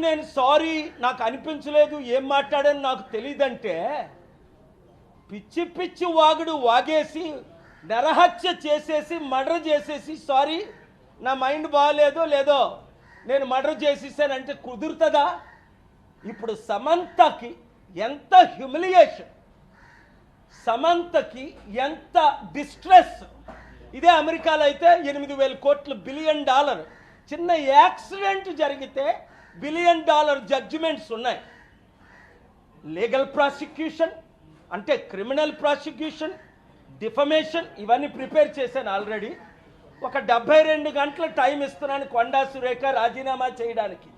నేను సారీ నాకు అనిపించలేదు ఏం మాట్లాడాను నాకు తెలియదంటే పిచ్చి పిచ్చి వాగుడు వాగేసి నరహత్య చేసేసి మర్డర్ చేసేసి సారీ నా మైండ్ బాగాలేదో లేదో నేను మర్డర్ చేసేసానంటే కుదురుతుందా? ఇప్పుడు సమంతకి ఎంత హ్యూమిలియేషన్, సమంతకి ఎంత డిస్ట్రెస్. ఇదే అమెరికాలో అయితే 8,000 కోట్లు $1 బిలియన్ చిన్న యాక్సిడెంట్ జరిగితే $1 బిలియన్ జడ్జిమెంట్స్ ఉన్నాయి. లీగల్ ప్రాసిక్యూషన్ అంటే క్రిమినల్ ప్రాసిక్యూషన్, డిఫమేషన్ ఇవన్నీ ప్రిపేర్ చేశాను ఆల్రెడీ. ఒక 72 గంటల టైం ఇస్తున్నాను కొండా సురేఖ రాజీనామా చేయడానికి,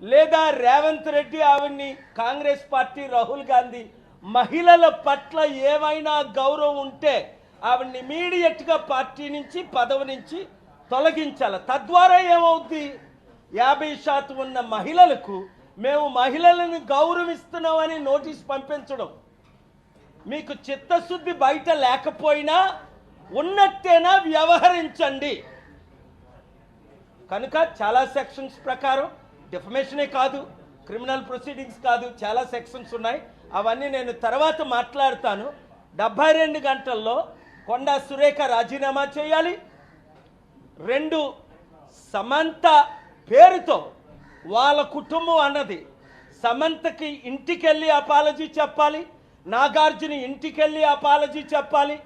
లేదా రేవంత్ రెడ్డి ఆవిడ్ని కాంగ్రెస్ పార్టీ రాహుల్ గాంధీ మహిళల పట్ల ఏమైనా గౌరవం ఉంటే ఆవిడ్ని ఇమీడియట్గా పార్టీ నుంచి పదవి నుంచి తొలగించాలి. తద్వారా ఏమవుద్ది, 50% ఉన్న మహిళలకు మేము మహిళలను గౌరవిస్తున్నామని నోటీస్ పంపించడం. మీకు చిత్తశుద్ధి బయట లేకపోయినా ఉన్నట్టేనా వ్యవహరించండి. కనుక చాలా సెక్షన్స్ ప్రకారం డిఫమేషనే కాదు, క్రిమినల్ ప్రొసీడింగ్స్ కాదు, చాలా సెక్షన్స్ ఉన్నాయి. అవన్నీ నేను తర్వాత మాట్లాడతాను. 72 గంటల్లో కొండా సురేఖ రాజీనామా చేయాలి. 2 సమంత పేరుతో వాళ్ళ కుటుంబం అన్నది సమంతకి ఇంటికెళ్ళి అపాలజీ చెప్పాలి, నాగార్జున ఇంటికెళ్ళి అపాలజీ చెప్పాలి.